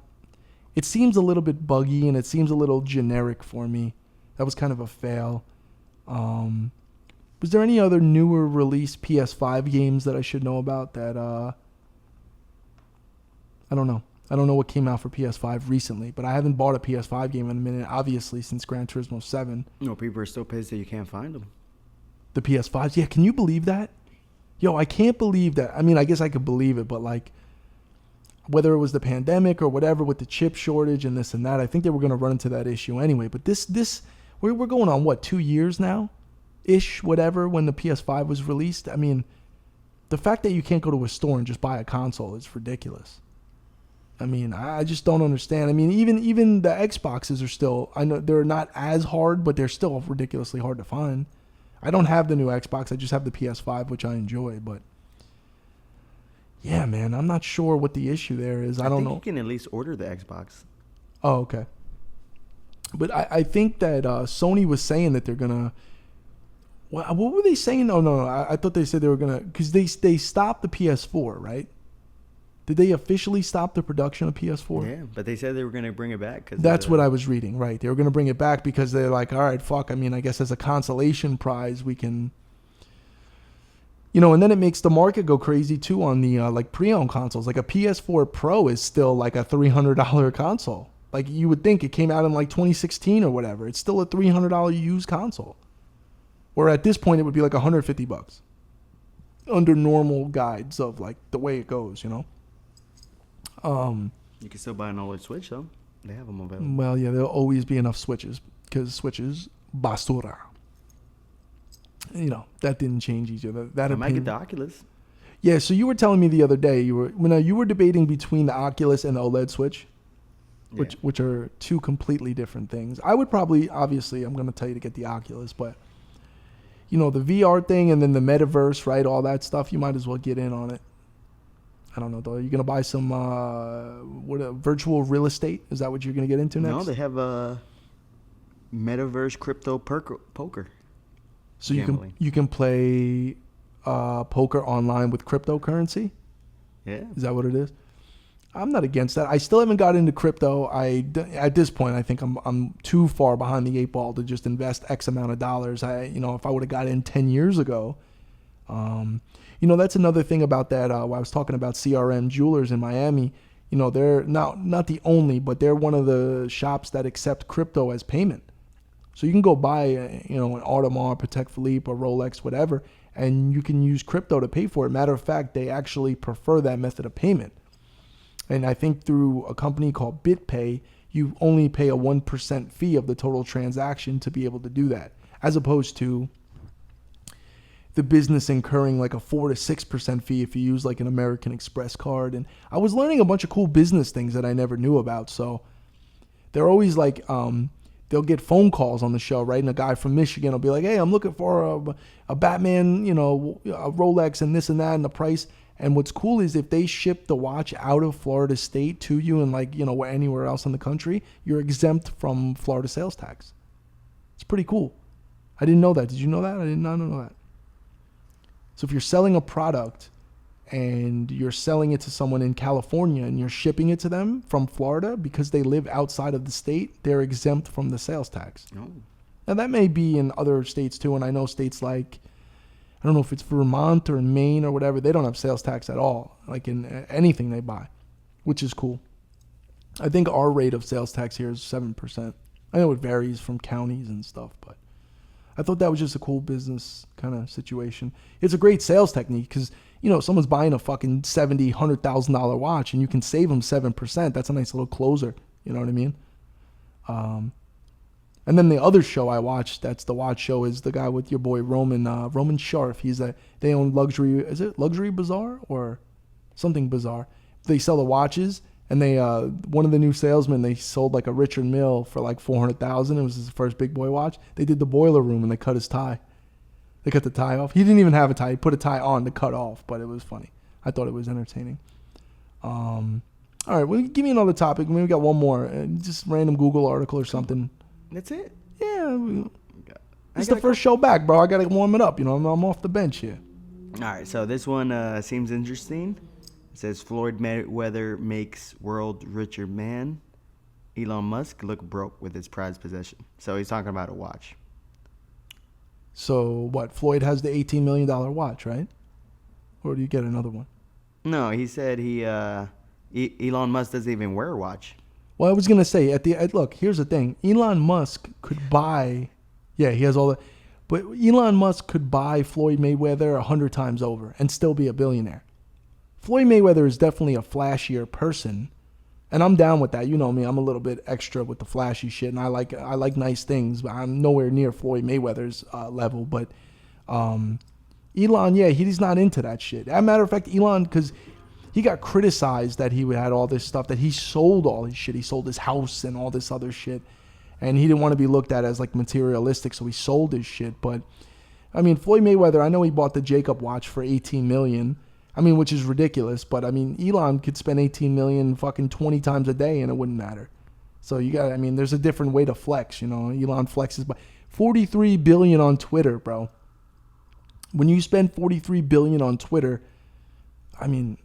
It seems a little bit buggy, and it seems a little generic for me. That was kind of a fail. Was there any other newer release PS5 games that I should know about that... I don't know. I don't know what came out for PS5 recently, but I haven't bought a PS5 game in a minute, obviously, since Gran Turismo 7.
No, people are still pissed that you can't find them.
The PS5s? Yeah, can you believe that? Yo, I can't believe that. I mean, I guess I could believe it, but like, whether it was the pandemic or whatever with the chip shortage and this and that, I think they were going to run into that issue anyway. But we're going on, what, 2 years now? Ish, whatever, when the PS5 was released. I mean, the fact that you can't go to a store and just buy a console is ridiculous. I mean, I just don't understand. I mean, even the Xboxes are still, I know they're not as hard, but they're still ridiculously hard to find. I don't have the new Xbox. I just have the PS5, which I enjoy. But yeah, man, I'm not sure what the issue there is. I don't know.
You can at least order the Xbox.
Oh, okay. But I think that Sony was saying that they're gonna. What were they saying? Oh no, I thought they said they were gonna, because they stopped the PS4, right? Did they officially stop the production of PS4?
Yeah, but they said they were going to bring it back.
That's what I was reading, right. They were going to bring it back because they're like, all right, fuck. I mean, I guess as a consolation prize, we can... and then it makes the market go crazy, too, on the like pre-owned consoles. Like a PS4 Pro is still like a $300 console. Like you would think it came out in like 2016 or whatever. It's still a $300 used console. Or at this point, it would be like $150 under normal guides of like the way it goes,
You can still buy an OLED Switch, though. They have them available.
Well, yeah, there'll always be enough Switches because Switches, basura. That didn't change either. That
I might get the Oculus.
Yeah, so you were telling me the other day you were debating between the Oculus and the OLED Switch, which are two completely different things. I would probably, obviously, I'm going to tell you to get the Oculus, but the VR thing and then the metaverse, right? All that stuff, you might as well get in on it. I don't know though. Are you gonna buy some virtual real estate? Is that what you're gonna get into next?
No, they have a metaverse crypto poker.
So
gambling.
you can play poker online with cryptocurrency.
Yeah.
Is that what it is? I'm not against that. I still haven't got into crypto. At this point, I think I'm too far behind the 8 ball to just invest X amount of dollars. If I would have got in 10 years ago, that's another thing about that. When I was talking about CRM Jewelers in Miami, they're not the only, but they're one of the shops that accept crypto as payment. So you can go buy, an Audemars, Patek Philippe, a Rolex, whatever, and you can use crypto to pay for it. Matter of fact, they actually prefer that method of payment. And I think through a company called BitPay, you only pay a 1% fee of the total transaction to be able to do that, as opposed to the business incurring like a 4 to 6% fee if you use like an American Express card. And I was learning a bunch of cool business things that I never knew about. So they're always like, they'll get phone calls on the show, right? And a guy from Michigan will be like, hey, I'm looking for a Batman, a Rolex and this and that and the price. And what's cool is if they ship the watch out of Florida State to you and anywhere else in the country, you're exempt from Florida sales tax. It's pretty cool. I didn't know that. Did you know that? I did not know that. So if you're selling a product and you're selling it to someone in California and you're shipping it to them from Florida because they live outside of the state, they're exempt from the sales tax.
Oh.
Now that may be in other states too, and I know states like, I don't know if it's Vermont or in Maine or whatever, they don't have sales tax at all, like in anything they buy, which is cool. I think our rate of sales tax here is 7%. I know it varies from counties and stuff, but I thought that was just a cool business kind of situation. It's a great sales technique because, someone's buying a fucking $70,000, $100,000 watch and you can save them 7%. That's a nice little closer. You know what I mean? And then the other show I watched, that's the watch show, is the guy with your boy Roman Sharf. They own luxury, is it Luxury Bazaar or something bizarre? They sell the watches, and they one of the new salesmen, they sold like a Richard Mille for like $400,000. It was his first big boy watch. They did the boiler room and they cut his tie. They cut the tie off. He didn't even have a tie. He put a tie on to cut off, but it was funny. I thought it was entertaining. All right, well, give me another topic. Maybe we got one more. Just random Google article or something.
That's it.
Yeah. It's the first show back, bro. I got to warm it up. I'm off the bench here.
All right, so this one seems interesting. It says Floyd Mayweather makes world richer man. Elon Musk look broke with his prized possession. So he's talking about a watch.
So what? Floyd has the $18 million watch, right? Or do you get another one?
No, he said Elon Musk doesn't even wear a watch.
Well, I was going to say, look, here's the thing. Elon Musk could buy, he has all the, but Elon Musk could buy Floyd Mayweather 100 times over and still be a billionaire. Floyd Mayweather is definitely a flashier person, and I'm down with that. You know me, I'm a little bit extra with the flashy shit, and I like nice things, but I'm nowhere near Floyd Mayweather's level. But Elon, he's not into that shit. As a matter of fact, Elon, because he got criticized that he had all this stuff, that he sold all his shit. He sold his house and all this other shit. And he didn't want to be looked at as like materialistic, so he sold his shit. But, I mean, Floyd Mayweather, I know he bought the Jacob watch for $18 million. I mean, which is ridiculous. But, I mean, Elon could spend $18 million fucking 20 times a day and it wouldn't matter. So, there's a different way to flex, Elon flexes by $43 billion on Twitter, bro. When you spend $43 billion on Twitter, I don't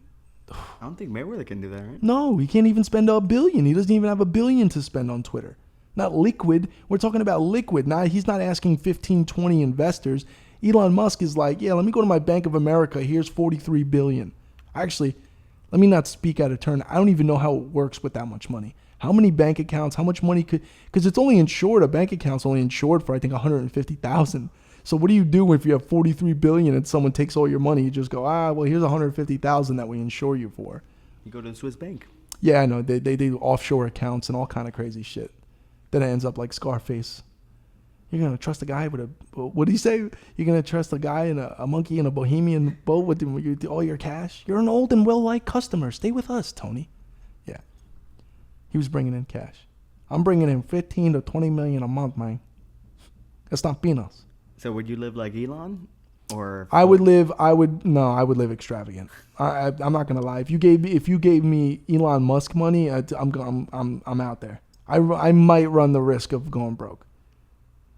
think
Mayweather can do that, right?
No, he can't even spend $1 billion. He doesn't even have $1 billion to spend on Twitter. Not liquid. We're talking about liquid. Now, he's not asking 15, 20 investors. Elon Musk is like, let me go to my Bank of America. Here's $43 billion. Actually, let me not speak out of turn. I don't even know how it works with that much money. How many bank accounts, how much money because it's only insured, a bank account's only insured for, I think, $150,000. So what do you do if you have $43 billion and someone takes all your money? You just go, here's $150,000 that we insure you for.
You go to the Swiss bank.
Yeah, I know. They do offshore accounts and all kind of crazy shit. Then it ends up like Scarface. You're going to trust a guy with what do you say? You're going to trust a guy in a monkey in a bohemian boat with all your cash? You're an old and well-liked customer. Stay with us, Tony. Yeah. He was bringing in cash. I'm bringing in 15 to 20 million a month, man. That's not peanuts.
So would you live like Elon? Or
I would live extravagant. I'm not gonna lie. If you gave me Elon Musk money, I'm out there. I might run the risk of going broke.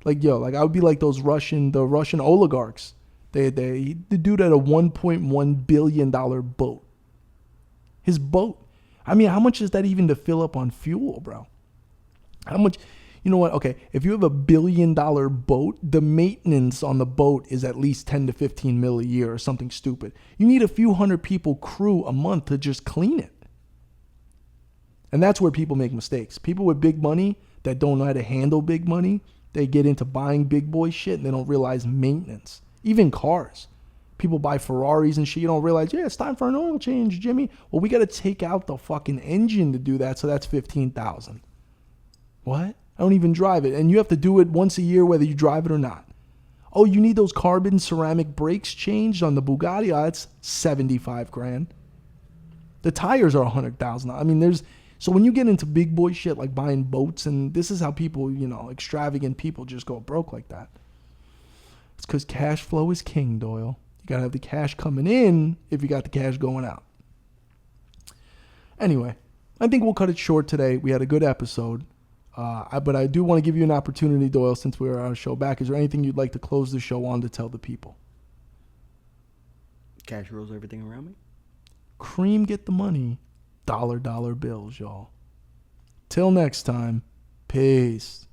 Like I would be like the Russian oligarchs. The dude had a $1.1 billion boat. His boat. I mean, how much is that even to fill up on fuel, bro? How much? You know what? Okay, if you have a $1 billion boat, the maintenance on the boat is at least 10 to 15 mil a year or something stupid. You need a few hundred people crew a month to just clean it. And that's where people make mistakes. People with big money that don't know how to handle big money, they get into buying big boy shit and they don't realize maintenance. Even cars. People buy Ferraris and shit. You don't realize, yeah, it's time for an oil change, Jimmy. Well, we got to take out the fucking engine to do that, so that's $15,000. What? I don't even drive it. And you have to do it once a year whether you drive it or not. Oh, you need those carbon ceramic brakes changed on the Bugatti? Oh, that's $75,000. The tires are $100,000. I mean, so when you get into big boy shit like buying boats, and this is how people, extravagant people just go broke like that. It's because cash flow is king, Doyle. You got to have the cash coming in if you got the cash going out. Anyway, I think we'll cut it short today. We had a good episode. But I do want to give you an opportunity, Doyle, since we're on a show back. Is there anything you'd like to close the show on to tell the people?
Cash rules everything around me.
Cream get the money. Dollar bills, y'all. Till next time. Peace.